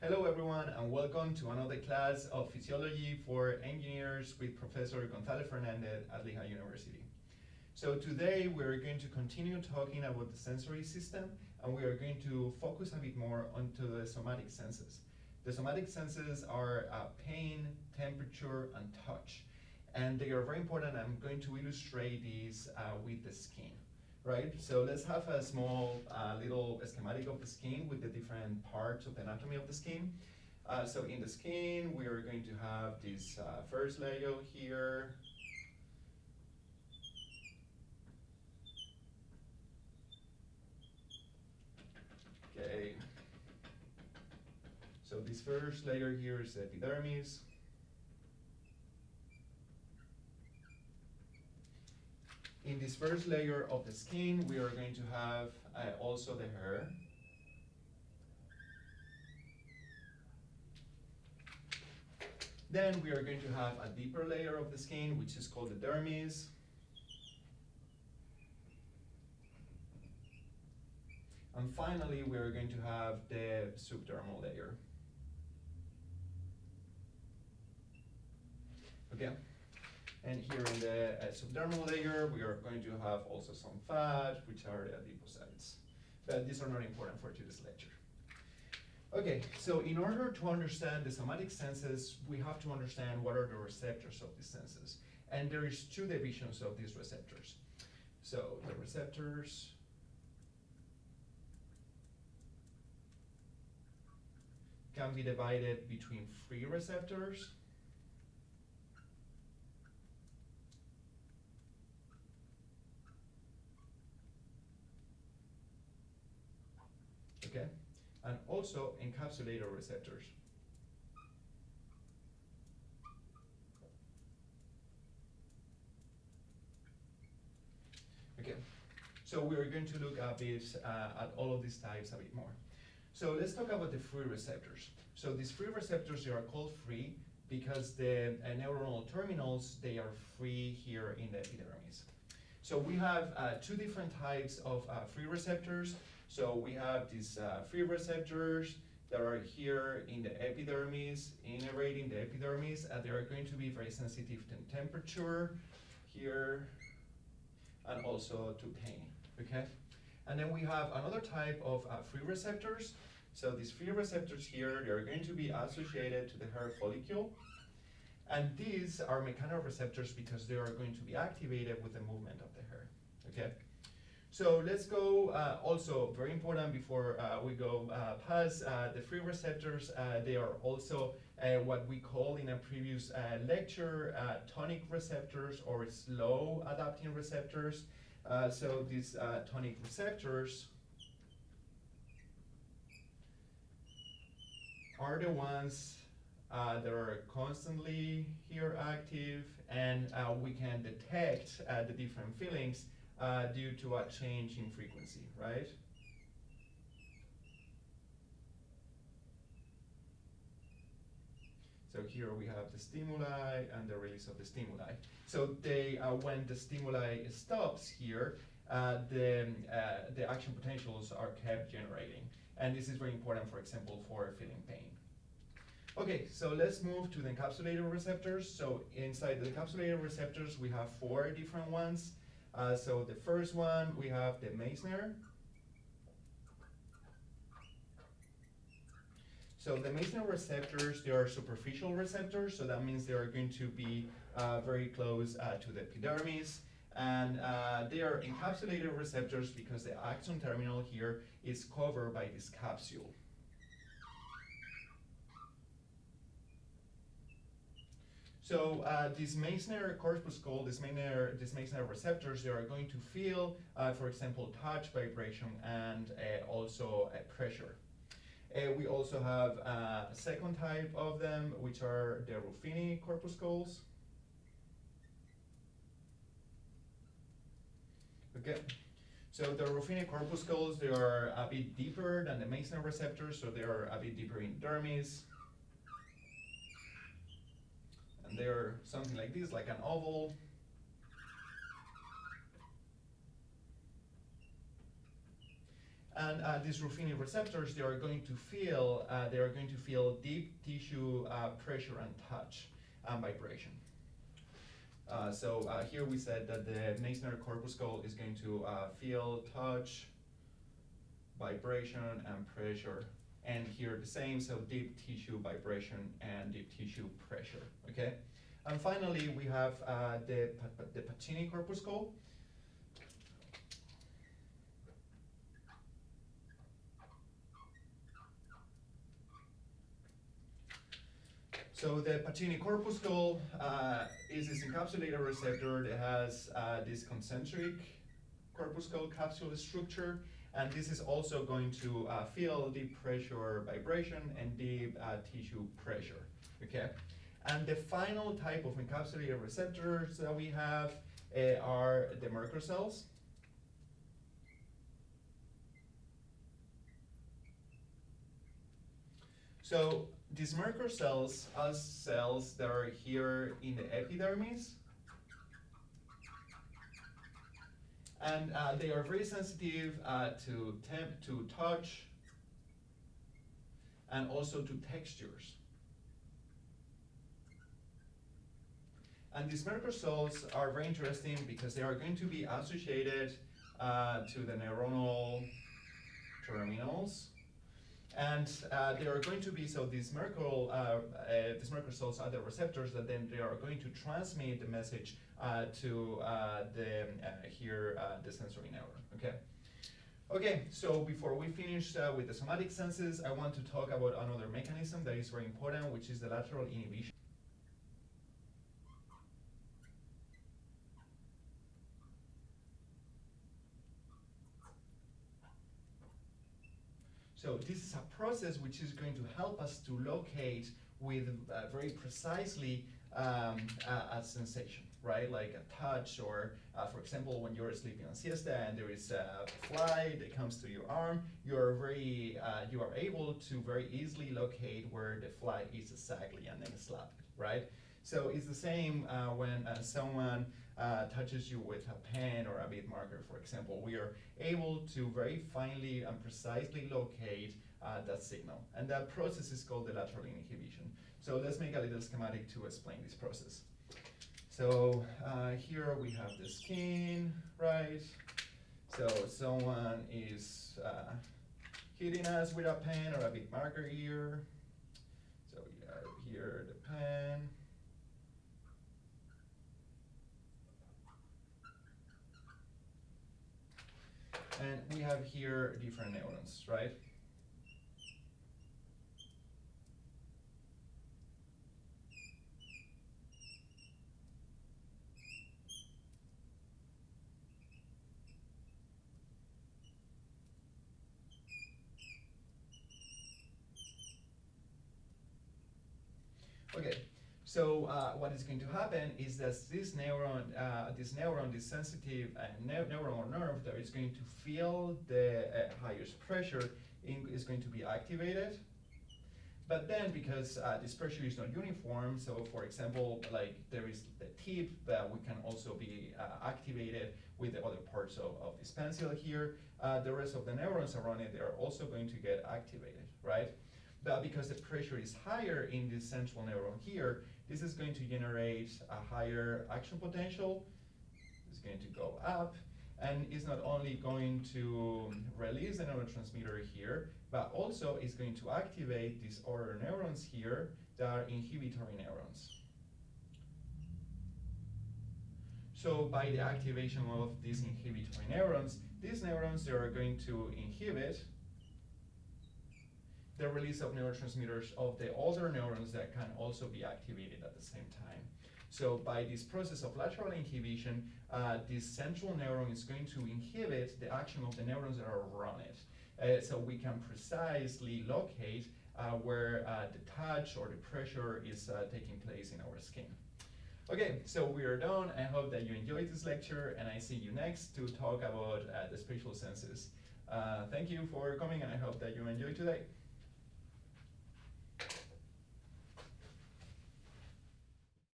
Hello everyone and welcome to another class of physiology for engineers with Professor Gonzalez-Fernandez at Lehigh University. So today we're going to continue talking about the sensory system, and we are going to focus a bit more onto the somatic senses. The somatic senses are pain, temperature, and touch. And they are very important. I'm going to illustrate these with the skin. Right, so let's have a small little schematic of the skin with the different parts of the anatomy of the skin. So in the skin, we are going to have this first layer here. Okay. So this first layer here is epidermis. In this first layer of the skin, we are going to have also the hair. Then we are going to have a deeper layer of the skin, which is called the dermis. And finally, we are going to have the subdermal layer. Okay. And here in the subdermal layer, we are going to have also some fat, which are the adipocytes. But these are not important for today's lecture. Okay, so in order to understand the somatic senses, we have to understand what are the receptors of these senses. And there is two divisions of these receptors. So the receptors can be divided between free receptors okay, and also encapsulator receptors. Okay, so we are going to look a bit at all of these types a bit more. So let's talk about the free receptors. So these free receptors, they are called free because the neuronal terminals, they are free here in the epidermis. So we have two different types of free receptors. So we have these free receptors that are here in the epidermis, innervating the epidermis, and they are going to be very sensitive to temperature here and also to pain, okay? And then we have another type of free receptors. So these free receptors here, they are going to be associated to the hair follicle. And these are mechanoreceptors because they are going to be activated with the movement of the hair, okay? So let's go, also very important before we go past the free receptors, they are also what we call in a previous lecture tonic receptors or slow adapting receptors. So these tonic receptors are the ones that are constantly here active, and we can detect the different feelings due to a change in frequency, right? So here we have the stimuli and the release of the stimuli. So they, when the stimuli stops here, the action potentials are kept generating. And this is very important, for example, for feeling pain. Okay, so let's move to the encapsulator receptors. So inside the encapsulator receptors, we have 4 different ones. So the first one, we have the Meissner. So the Meissner receptors, they are superficial receptors, so that means they are going to be very close to the epidermis. And they are encapsulated receptors because the axon terminal here is covered by this capsule. So these Meissner corpuscle, these Meissner receptors, they are going to feel, for example, touch, vibration, and also pressure. We also have a second type of them, which are the Ruffini corpuscles. Okay, so the Ruffini corpuscles, they are a bit deeper than the Meissner receptors, so they are a bit deeper in dermis. And they're something like this, like an oval. And these Ruffini receptors, they are going to feel deep tissue pressure and touch and vibration. So here we said that the Meissner corpuscle is going to feel touch, vibration, and pressure. And here the same, so deep tissue vibration and deep tissue pressure, okay? And finally, we have the Pacini corpuscle. So the Pacini corpuscle is this encapsulated receptor that has this concentric corpuscle capsule structure, and this is also going to feel deep pressure vibration and deep tissue pressure, okay? And the final type of encapsulated receptors that we have are the Merkur cells. So these Merkur cells are cells that are here in the epidermis, and they are very sensitive to touch and also to textures. And these Merkur cells are very interesting because they are going to be associated to the neuronal terminals. And they are going to be, so these Merkur cells are the receptors that then they are going to transmit the message to the sensory neuron, okay? Okay, so before we finish with the somatic senses, I want to talk about another mechanism that is very important, which is the lateral inhibition. So this is a process which is going to help us to locate with very precisely a sensation, right? Like a touch, or for example, when you're sleeping on siesta and there is a fly that comes to your arm, you are able to very easily locate where the fly is exactly and then slap it, right? So it's the same when someone touches you with a pen or a bit marker, for example. We are able to very finely and precisely locate that signal. And that process is called the lateral inhibition. So let's make a little schematic to explain this process. So here we have the skin, right? So someone is hitting us with a pen or a bit marker here. So we have here the pen. And we have here different neurons, right? Okay, so what is going to happen is that this neuron, this sensitive neuronal nerve that is going to feel the highest pressure is going to be activated. But then, because this pressure is not uniform, so for example, like there is the tip that we can also be activated with the other parts of this pencil here. The rest of the neurons around it, they are also going to get activated, right? But because the pressure is higher in this central neuron here, this is going to generate a higher action potential. It's going to go up, and it's not only going to release the neurotransmitter here, but also it's going to activate these other neurons here that are inhibitory neurons. So by the activation of these inhibitory neurons, these neurons, they are going to inhibit the release of neurotransmitters of the other neurons that can also be activated at the same time. So by this process of lateral inhibition, this central neuron is going to inhibit the action of the neurons that are around it. So we can precisely locate where the touch or the pressure is taking place in our skin. Okay, so we are done. I hope that you enjoyed this lecture, and I see you next to talk about the spatial senses. Thank you for coming, and I hope that you enjoyed today.